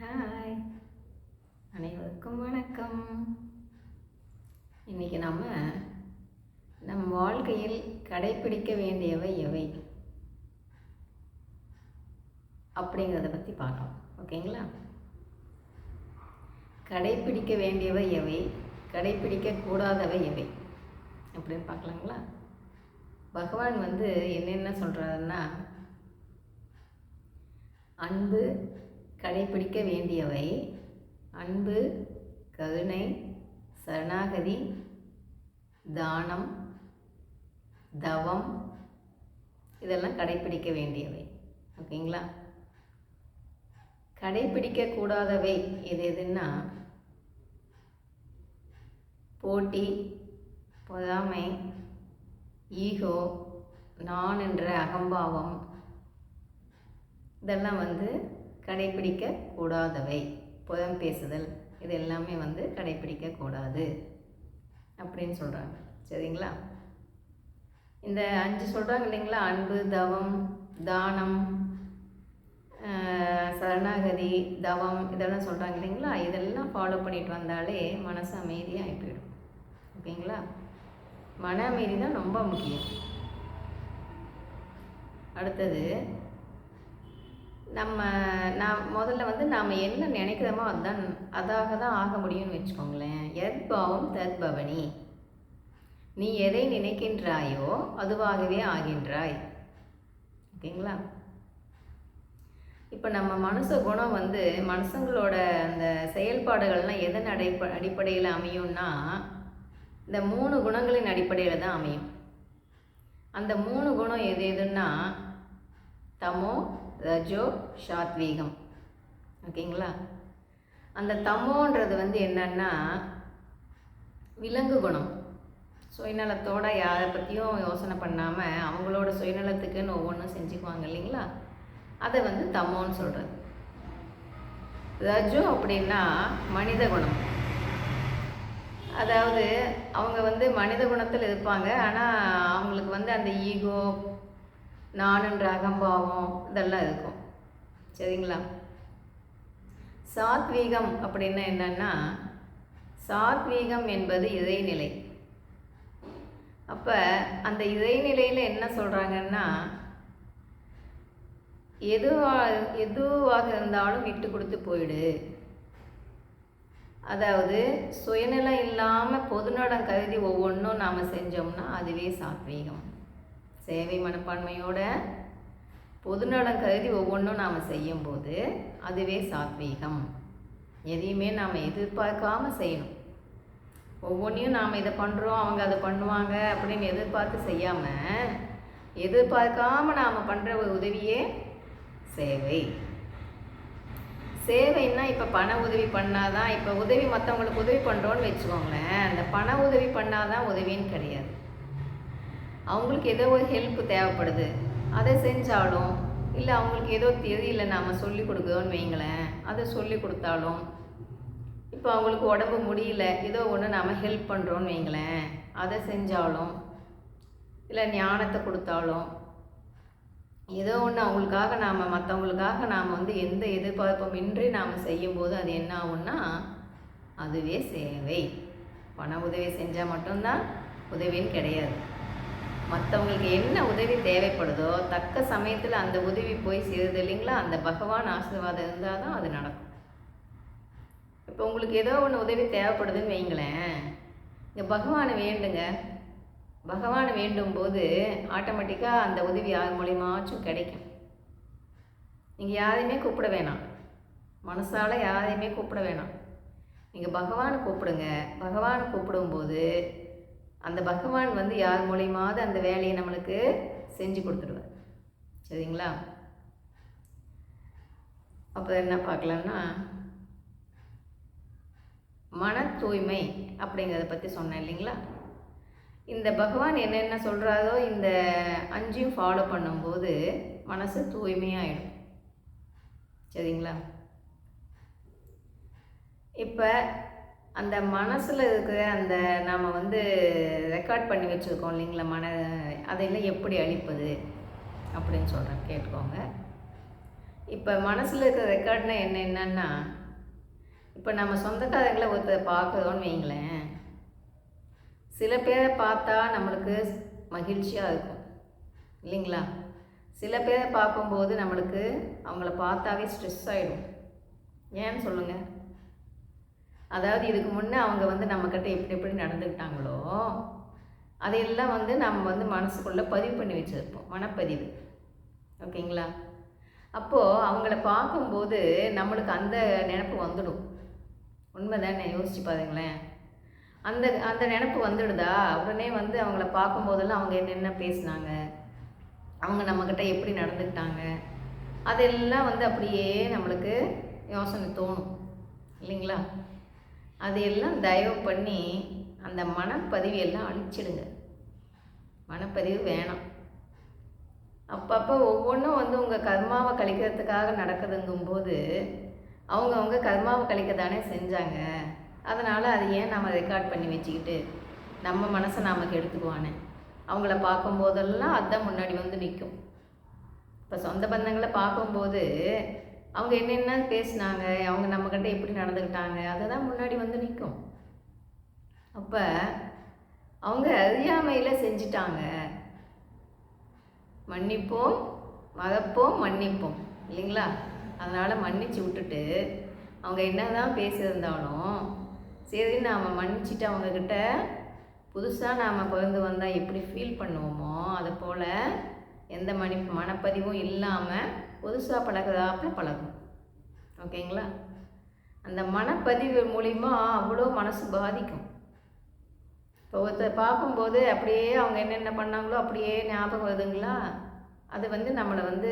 Hi, அனைவருக்கும் வணக்கம். இன்றைக்கி நம் வாழ்க்கையில் கடைப்பிடிக்க வேண்டியவை எவை அப்படிங்கிறத பற்றி பார்க்கலாம். ஓகேங்களா? கடைப்பிடிக்க வேண்டியவை எவை, கடைப்பிடிக்கக்கூடாதவை எவை அப்படின்னு பார்க்கலாங்களா? பகவான் என்னென்ன சொல்கிறாருன்னா, அன்பு கடைப்பிடிக்க வேண்டியவை, அன்பு, கருணை, சரணாகதி, தானம், தவம், இதெல்லாம் கடைப்பிடிக்க வேண்டியவை. ஓகேங்களா? கடைப்பிடிக்கக்கூடாதவை எதுன்னா போட்டி, பொறாமை, ஈகோ, நான் என்ற அகம்பாவம், இதெல்லாம் கடைப்பிடிக்க கூடாதவை. புறம் பேசுதல், இது எல்லாமே கடைப்பிடிக்கக்கூடாது அப்படின்னு சொல்கிறாங்க. சரிங்களா? இந்த 5 சொல்கிறாங்க இல்லைங்களா? அன்பு, தவம், தானம், சரணாகதி, தவம், இதெல்லாம் சொல்கிறாங்க இல்லைங்களா? இதெல்லாம் ஃபாலோ பண்ணிட்டு வந்தாலே மனசு அமைதியாக போயிடும். ஓகேங்களா? மன அமைதி தான் ரொம்ப முக்கியம். அடுத்தது, நான் முதல்ல நாம் என்ன நினைக்கிறோமோ அதாக தான் ஆக முடியும்னு வச்சுக்கோங்களேன். யத்பாவம் தத்பவனி, நீ எதை நினைக்கின்றாயோ அதுவாகவே ஆகின்றாய். ஓகேங்களா? இப்போ நம்ம மனுஷ குணம் மனுஷங்களோட அந்த செயல்பாடுகள்லாம் எதன் அடிப்படையில் அமையும்னா, இந்த 3 குணங்களின் அடிப்படையில் தான் அமையும். அந்த 3 குணம் எதுன்னா தமோ, ரஜோ, சாத்வீகம். ஓகேங்களா? அந்த தமோன்றது என்னன்னா விலங்கு குணம். சுயநலத்தோட யாரை பற்றியும் யோசனை பண்ணாமல் அவங்களோட சுயநலத்துக்குன்னு ஒவ்வொன்றும் செஞ்சுக்குவாங்க இல்லைங்களா? அதை தமோன்னு சொல்கிறது. ரஜோ அப்படின்னா மனித குணம். அதாவது அவங்க மனித குணத்தில் இருப்பாங்க, ஆனால் அவங்களுக்கு அந்த ஈகோ, நானுன்ற அகம்பாவம், இதெல்லாம் இருக்கும். சரிங்களா? சாத்வீகம் அப்படின்னா என்னன்னா, சாத்வீகம் என்பது இறைநிலை. அப்போ அந்த இறைநிலையில் என்ன சொல்கிறாங்கன்னா, எதுவாக இருந்தாலும் விட்டு கொடுத்து போயிடு. அதாவது சுயநலம் இல்லாமல் பொதுநலம் கருதி ஒவ்வொன்றும் நாம் செஞ்சோம்னா அதுவே சாத்வீகம். சேவை மனப்பான்மையோட பொதுநலம் கருதி ஒவ்வொன்றும் நாம் செய்யும்போது அதுவே சாத்வீகம். எதையுமே நாம் எதிர்பார்க்காம செய்யணும். ஒவ்வொன்றையும் நாம் இதை பண்ணுறோம், அவங்க அதை பண்ணுவாங்க அப்படின்னு எதிர்பார்த்து செய்யாமல், எதிர்பார்க்காம நாம் பண்ணுற ஒரு உதவியே சேவை. சேவைன்னா இப்போ பண உதவி பண்ணாதான், இப்போ உதவி மற்றவங்களுக்கு உதவி பண்ணுறோன்னு வச்சுக்கோங்களேன், அந்த பண உதவி பண்ணாதான் உதவின்னு கிடையாது. அவங்களுக்கு ஏதோ ஒரு ஹெல்ப் தேவைப்படுது, அதை செஞ்சாலும், இல்லை அவங்களுக்கு ஏதோ தெரியல நாம் சொல்லி கொடுக்குறோன்னு வைங்களேன், அதை சொல்லி கொடுத்தாலும், இப்போ அவங்களுக்கு உடம்பு முடியல, ஏதோ ஒன்று நாம் ஹெல்ப் பண்ணுறோன்னு வைங்களேன், அதை செஞ்சாலும், இல்லை ஞானத்தை கொடுத்தாலும், ஏதோ ஒன்று அவங்களுக்காக மற்றவங்களுக்காக நாம் எந்த எதிர்பார்ப்பும் இன்றி நாம் செய்யும்போது அது என்ன ஆகும்னா அதுவே சேவை. பண உதவி செஞ்சால் மட்டும்தான் உதவின்னு கிடையாது. மற்றவங்களுக்கு என்ன உதவி தேவைப்படுதோ தக்க சமயத்தில் அந்த உதவி போய் சேருது இல்லைங்களா? அந்த பகவான் ஆசீர்வாதம் இருந்தால் தான் அது நடக்கும். இப்போ உங்களுக்கு ஏதோ ஒன்று உதவி தேவைப்படுதுன்னு வைங்களேன், இங்கே பகவானை வேண்டுங்க. பகவானை வேண்டும் போது ஆட்டோமேட்டிக்காக அந்த உதவி யார் மூலியமாச்சும் கிடைக்கும். நீங்கள் யாரையுமே கூப்பிட வேணாம், மனசால் யாரையுமே கூப்பிட வேணாம். நீங்கள் பகவானை கூப்பிடுங்க. பகவானை கூப்பிடும்போது அந்த பகவான் யார் மூலியமாவது அந்த வேலையை நம்மளுக்கு செஞ்சு கொடுத்துடுவார். சரிங்களா? அப்போ என்ன பார்க்கலான்னா, மன தூய்மை அப்படிங்கிறத பற்றி சொன்னேன் இல்லைங்களா? இந்த பகவான் என்னென்ன சொல்கிறாரோ இந்த 5 ஃபாலோ பண்ணும்போது மனசு தூய்மையாகிடும். சரிங்களா? இப்போ அந்த மனசில் இருக்கிற அந்த நாம் ரெக்கார்ட் பண்ணி வச்சுருக்கோம் இல்லைங்களா, அதையெல்லாம் எப்படி அழிப்பது அப்படின்னு சொல்கிறேன், கேட்டுக்கோங்க. இப்போ மனசில் இருக்கிற ரெக்கார்ட்னா என்னென்னா, இப்போ நம்ம சொந்தக்காரங்களை ஒருத்தர் பார்க்குறோன்னு வைங்களேன், சில பேரை பார்த்தா நம்மளுக்கு மகிழ்ச்சியாக இருக்கும் இல்லைங்களா? சில பேரை பார்க்கும்போது நம்மளுக்கு அவங்கள பார்த்தாவே ஸ்ட்ரெஸ் ஆகிடும். ஏன்னு சொல்லுங்கள்? அதாவது இதுக்கு முன்னே அவங்க வந்து நம்மக்கிட்ட எப்படி எப்படி நடந்துக்கிட்டாங்களோ அதையெல்லாம் வந்து நம்ம வந்து மனசுக்குள்ளே பதிவு பண்ணி வச்சுருப்போம், மனப்பதிவு. ஓகேங்களா? அப்போது அவங்கள பார்க்கும்போது நம்மளுக்கு அந்த நினப்பு வந்துடும். உண்மை தானே? யோசிச்சு பாருங்களேன். அந்த அந்த நினப்பு வந்துடுதா, உடனே வந்து அவங்கள பார்க்கும்போதெல்லாம் அவங்க என்னென்ன பேசினாங்க, அவங்க நம்மக்கிட்ட எப்படி நடந்துக்கிட்டாங்க, அதெல்லாம் வந்து அப்படியே நம்மளுக்கு யோசனை தோணும் இல்லைங்களா? அதையெல்லாம் தயவு பண்ணி அந்த மனப்பதிவு எல்லாம் அழிச்சிடுங்க. மனப்பதிவு வேணாம். அப்பப்போ ஒவ்வொன்றும் வந்து உங்கள் கர்மாவை கழிக்கிறதுக்காக நடக்குதுங்கும்போது அவங்க கர்மாவை கழிக்க தானே செஞ்சாங்க. அதனால் அது ஏன் நம்ம ரெக்கார்ட் பண்ணி வச்சுக்கிட்டு நம்ம மனசை நாம் கெடுத்துக்குவானே. அவங்கள பார்க்கும்போதெல்லாம் அதுதான் முன்னாடி வந்து நிற்கும். இப்போ சொந்த பந்தங்களை பார்க்கும்போது அவங்க என்னென்ன பேசினாங்க, அவங்க நம்மக்கிட்ட எப்படி நடந்துக்கிட்டாங்க, அதுதான் முன்னாடி வந்து நிற்கும். அப்போ அவங்க அறியாமையில் செஞ்சிட்டாங்க. மன்னிப்போம், மறப்போம், மன்னிப்போம் இல்லைங்களா? அதனால் மன்னிச்சு விட்டுட்டு அவங்க என்ன தான் பேசியிருந்தாலும் சரி நாம் மன்னிச்சுட்டு அவங்கக்கிட்ட புதுசாக நாம் பிறந்து வந்தால் எப்படி ஃபீல் பண்ணுவோமோ அதை போல் எந்த மனப்பதிவும் இல்லாமல் புதுசாக பழகுதாப்பில் பழகும். ஓகேங்களா? அந்த மனப்பதிவு மூலிமா அவ்வளோ மனசு பாதிக்கும். இப்போ ஒருத்தர் பார்க்கும்போது அப்படியே அவங்க என்னென்ன பண்ணாங்களோ அப்படியே ஞாபகம் வருதுங்களா? அது வந்து நம்மளை வந்து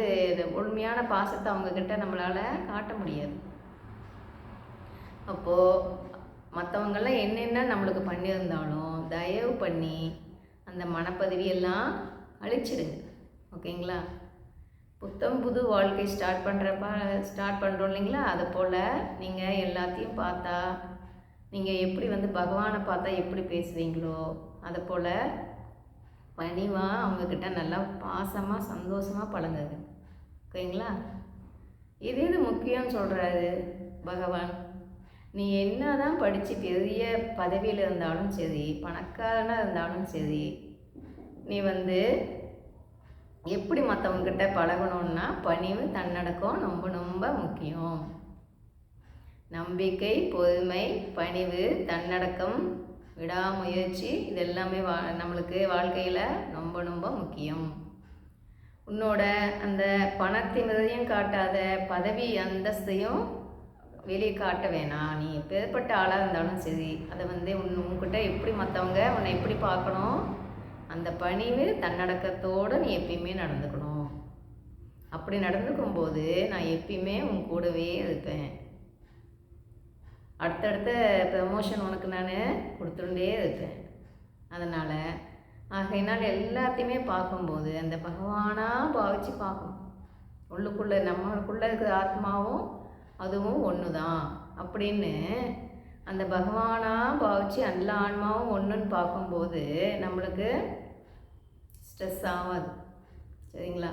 உண்மையான பாசத்தை அவங்கக்கிட்ட நம்மளால் காட்ட முடியாது. அப்போது மற்றவங்கெல்லாம் என்னென்ன நம்மளுக்கு பண்ணியிருந்தாலும் தயவு பண்ணி அந்த மனப்பதிவியெல்லாம் அழிச்சிடுங்க. ஓகேங்களா? புத்தம் புது வாழ்க்கை ஸ்டார்ட் பண்ணுறோம் இல்லைங்களா? அது போல் நீங்கள் எல்லாத்தையும் பார்த்தா நீங்கள் எப்படி வந்து பகவானை பார்த்தா எப்படி பேசுவீங்களோ அதை போல் பணிவாக அவங்கக்கிட்ட நல்லா பாசமாக சந்தோஷமாக பழங்குங்க. ஓகேங்களா? இது முக்கியம்னு சொல்கிறாரு பகவான். நீ என்ன தான் படித்து பெரிய பதவியில் இருந்தாலும் சரி, பணக்காரனாக இருந்தாலும் சரி, நீ வந்து எப்படி மற்றவங்கக்கிட்ட பழகணுன்னா பணிவு, தன்னடக்கம் ரொம்ப ரொம்ப முக்கியம். நம்பிக்கை, பொறுமை, பணிவு, தன்னடக்கம், விடாமுயற்சி இதெல்லாமே நம்மளுக்கு வாழ்க்கையில் ரொம்ப ரொம்ப முக்கியம். உன்னோட அந்த பணத்தினதையும் காட்டாத, பதவி அந்தஸ்தையும் வெளியே காட்ட வேணாம். நீ எப்பேற்பட்ட ஆளாக இருந்தாலும் சரி, அதை வந்து உன்கிட்ட எப்படி மற்றவங்க உன்னை எப்படி பார்க்கணும், அந்த பணிவு தன்னடக்கத்தோடு நீ எப்பயுமே நடந்துக்கணும். அப்படி நடந்துக்கும்போது நான் எப்பயுமே உன் கூடவே இருப்பேன். அடுத்தடுத்த ப்ரமோஷன் உனக்கு நான் கொடுத்துட்டே இருப்பேன். அதனால் ஆகையினால் எல்லாத்தையுமே பார்க்கும்போது அந்த பகவானாக பாவிச்சு பார்க்கணும். உள்ளுக்குள்ளே நம்மளுக்குள்ளே இருக்கிற ஆத்மாவும் அதுவும் ஒன்று தான் அப்படின்னு அந்த பகவானாக பாவிச்சு எல்லா ஆன்மாவும் ஒன்றுன்னு பார்க்கும்போது நம்மளுக்கு ஸ்ட்ரெஸ் ஆகாது. சரிங்களா?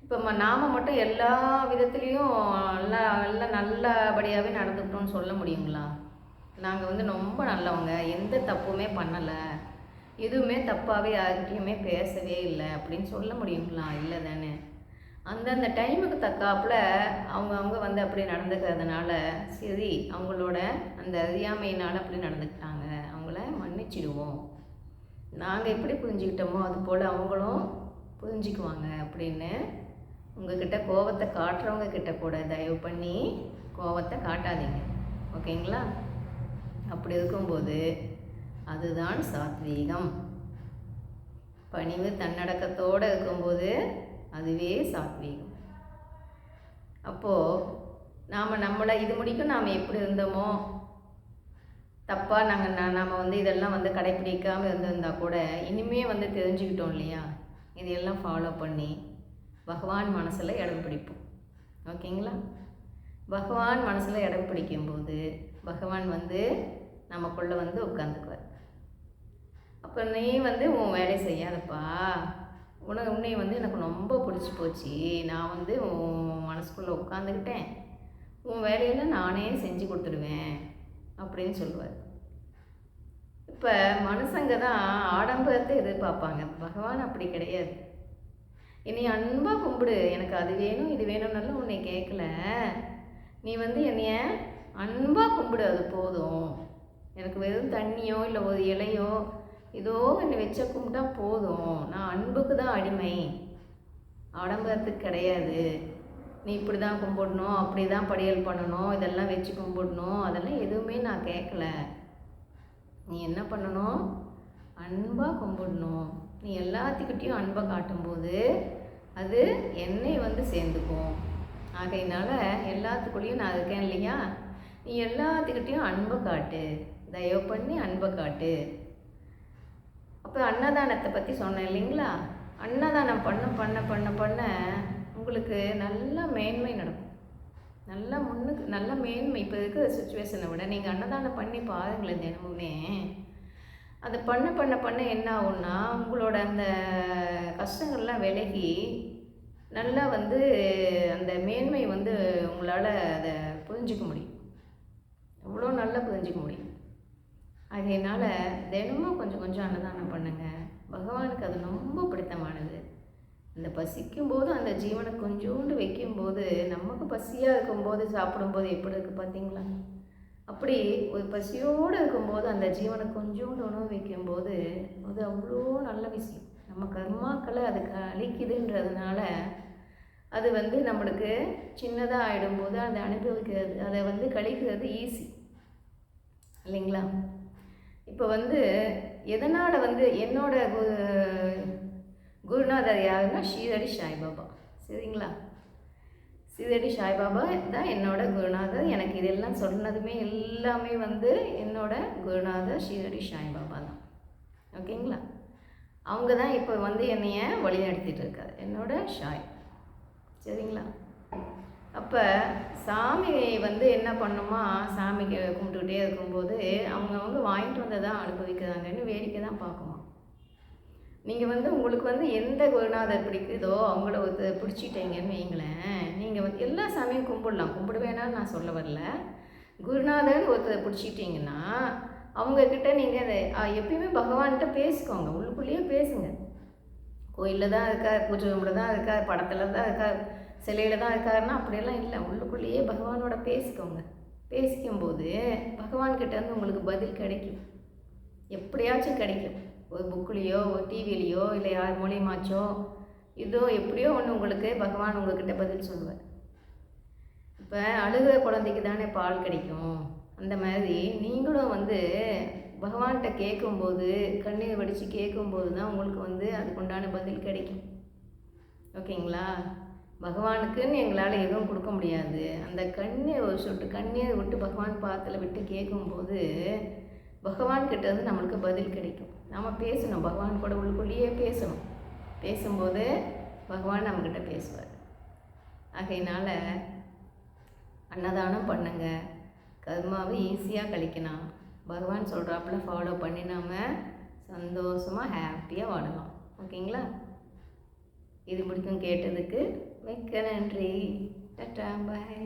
இப்போ நாம் மட்டும் எல்லா விதத்துலேயும் எல்லாம் நல்லபடியாகவே நடந்துக்கிட்டோம்னு சொல்ல முடியுங்களா? நாங்கள் வந்து ரொம்ப நல்லவங்க, எந்த தப்புமே பண்ணலை, எதுவுமே தப்பாகவே யார்கிட்டையுமே பேசவே இல்லை அப்படின்னு சொல்ல முடியுங்களா? இல்லை தானே? அந்தந்த டைமுக்கு தக்காப்புல அவங்க வந்து அப்படி நடந்துக்கிறதுனால சரி, அவங்களோட அந்த அறியாமையினால் அப்படி நடந்துக்கிட்டாங்க, அவங்கள மன்னிச்சிடுவோம். நாங்கள் எப்படி புரிஞ்சுக்கிட்டோமோ அது போல் அவங்களும் புரிஞ்சுக்குவாங்க அப்படின்னு உங்ககிட்ட கோபத்தை காட்டுறவங்க கிட்ட கூட தயவு பண்ணி கோபத்தை காட்டாதீங்க. ஓகேங்களா? அப்படி இருக்கும்போது அதுதான் சாத்வீகம். பணிவு தன்னடக்கத்தோடு இருக்கும்போது அதுவே சாத்வீகம். அப்போது நம்மளை இது முடிக்கும் நாம் எப்படி இருந்தோமோ தப்பாக நாம் வந்து இதெல்லாம் வந்து கடைப்பிடிக்காமல் இருந்திருந்தால் கூட இனிமே வந்து தெரிஞ்சுக்கிட்டோம் இல்லையா? இதையெல்லாம் ஃபாலோ பண்ணி பகவான் மனசில் இடம் பிடிப்போம். ஓகேங்களா? பகவான் மனசில் இடம் பிடிக்கும்போது பகவான் வந்து நமக்குள்ளே வந்து உட்காந்துக்குவார். அப்போ நீ வந்து உன் வேலையை செய்யாதப்பா, உன்னை வந்து எனக்கு ரொம்ப பிடிச்சி போச்சு, நான் வந்து உன் மனசுக்குள்ளே உட்காந்துக்கிட்டேன், உன் வேலையெல்லாம் நானே செஞ்சு கொடுத்துடுவேன் அப்படின்னு சொல்லுவார். இப்போ மனுஷங்க தான் ஆடம்பரத்தை எதிர்பார்ப்பாங்க, பகவான் அப்படி கிடையாது. என்னை அன்பாக கும்பிடு, எனக்கு அது வேணும் இது வேணும்னாலும் உன்னை கேட்கல, நீ வந்து என்னைய அன்பாக கும்பிடு, அது போதும். எனக்கு வெறும் தண்ணியோ இல்லை ஒரு இலையோ ஏதோ என்னை வச்ச கும்பிட்டா போதும், நான் அன்புக்கு தான் அடிமை, ஆடம்பரத்துக்கு கிடையாது. நீ இப்படி தான் கும்பிடணும், அப்படி தான் படியல் பண்ணணும், இதெல்லாம் வச்சு கும்பிடணும், அதெல்லாம் எதுவுமே நான் கேட்கல. நீ என்ன பண்ணணும், அன்பாக கும்பிடணும். நீ எல்லாத்துக்கிட்டேயும் அன்பை காட்டும்போது அது என்னை வந்து சேர்ந்துக்கும். ஆகையினால எல்லாத்துக்குள்ளேயும் நான் இருக்கேன் இல்லையா, நீ எல்லாத்துக்கிட்டேயும் அன்பை காட்டு, தயவு பண்ணி அன்பை காட்டு. அப்போ அன்னதானத்தை பற்றி சொன்னேன் இல்லைங்களா, அன்னதானம் பண்ண பண்ண பண்ண பண்ண உங்களுக்கு நல்ல மேன்மை நடக்கும், நல்ல முன்னுக்கு நல்ல மேன்மை. இப்போ இருக்கிற சுச்சுவேஷனை விட நீங்கள் அன்னதானம் பண்ணி பாருங்களேன் தினமுமே, அது பண்ண பண்ண பண்ண என்ன ஆகும்னா உங்களோட அந்த கஷ்டங்கள்லாம் விலகி நல்லா வந்து அந்த மேன்மை வந்து உங்களால் அதை புரிஞ்சிக்க முடியும், எவ்வளோ நல்லா புரிஞ்சிக்க முடியும். அதனால தினமும் கொஞ்சம் கொஞ்சம் அன்னதானம் பண்ணுங்கள், பகவானுக்கு அது ரொம்ப பிடித்தமானது. அந்த பசிக்கும்போது அந்த ஜீவனை கொஞ்சோண்டு வைக்கும்போது, நமக்கு பசியாக இருக்கும்போது சாப்பிடும்போது எப்படி இருக்குது பார்த்தீங்களா, அப்படி ஒரு பசியோடு இருக்கும்போது அந்த ஜீவனை கொஞ்சோண்டு உணவு வைக்கும்போது அது அவ்வளோ நல்ல விஷயம். நம்ம கர்மாக்களை அதுக்கு அழிக்குதுன்றதுனால அது வந்து நம்மளுக்கு சின்னதாக ஆகிடும்போது அதை அனுபவிக்கிறது, அதை வந்து கழிக்கிறது ஈஸி இல்லைங்களா. இப்போ வந்து எதனால் வந்து என்னோட குருநாதர் யாருன்னா ஷீரடி சாய்பாபா, சரிங்களா. ஷீரடி சாய்பாபா தான் என்னோட குருநாதர். எனக்கு இதெல்லாம் சொன்னதுமே எல்லாமே வந்து என்னோட குருநாதர் ஷீரடி சாய்பாபா தான், ஓகேங்களா. அவங்க தான் இப்போ வந்து என்னைய வழி நடத்திட்டு இருக்கார், என்னோட ஷாய், சரிங்களா. அப்போ சாமி வந்து என்ன பண்ணுமா, சாமிக்கு கும்பிட்டுக்கிட்டே இருக்கும்போது அவங்கவுங்க வாங்கிட்டு வந்ததான் அனுபவிக்கிறாங்கன்னு வேடிக்கை தான் பார்க்குமா. நீங்கள் வந்து உங்களுக்கு வந்து எந்த குருநாதர் பிடிக்குதோ அவங்கள பிடிச்சிட்டீங்கன்னு வைங்களேன், நீங்கள் வந்து எல்லா சாமியும் கும்பிடலாம், கும்பிட வேணான்னு நான் சொல்ல வரல. குருநாதர் ஒருத்தர் பிடிச்சிட்டிங்கன்னா அவங்கக்கிட்ட நீங்கள் எப்பயுமே பகவான்கிட்ட பேசிக்கோங்க, உள்ளுக்குள்ளேயே பேசுங்க. கோயிலில் தான் இருக்கார், பூஜை ரூமில் தான் இருக்கார், படத்தில் தான் இருக்கார், சிலையில் தான் இருக்காருன்னா அப்படியெல்லாம் இல்லை, உள்ளுக்குள்ளேயே பகவானோட பேசிக்கோங்க. பேசிக்கும்போது பகவான்கிட்டேருந்து உங்களுக்கு பதில் கிடைக்கும், எப்படியாச்சும் கிடைக்கும். ஒரு புக்குலேயோ ஒரு டிவிலேயோ இல்லை யார் மூலியமாச்சோ இதோ எப்படியோ ஒன்று உங்களுக்கு பகவான் உங்கள்கிட்ட பதில் சொல்லுவார். இப்போ அழுகிற குழந்தைக்கு தானே பால் கிடைக்கும், அந்த மாதிரி நீங்களும் வந்து பகவான்கிட்ட கேட்கும்போது கண்ணீர் வடித்து கேட்கும்போது தான் உங்களுக்கு வந்து அதுக்குண்டான பதில் கிடைக்கும், ஓகேங்களா. பகவானுக்குன்னு எங்களால் எதுவும் கொடுக்க முடியாது, அந்த கண்ணீர் ஒரு சொட்டு கண்ணீர் விட்டு பகவான் பாதத்தில் விட்டு கேட்கும்போது பகவான்கிட்ட இருந்து நம்மளுக்கு பதில் கிடைக்கும். நாம் பேசணும், பகவான் கூட உள்ளுக்குள்ளேயே பேசணும், பேசும்போது பகவான் நம்மக்கிட்ட பேசுவார். ஆகையினால் அன்னதானம் பண்ணுங்க, கர்மாவை ஈஸியாக கழிக்கலாம், பகவான் சொல்கிறாப்புல ஃபாலோ பண்ணி நாம் சந்தோஷமாக ஹாப்பியாக வாழலாம், ஓகேங்களா. இது முடிக்கும் கேட்டதுக்கு மிக்க நன்றி. டாடா பாய்.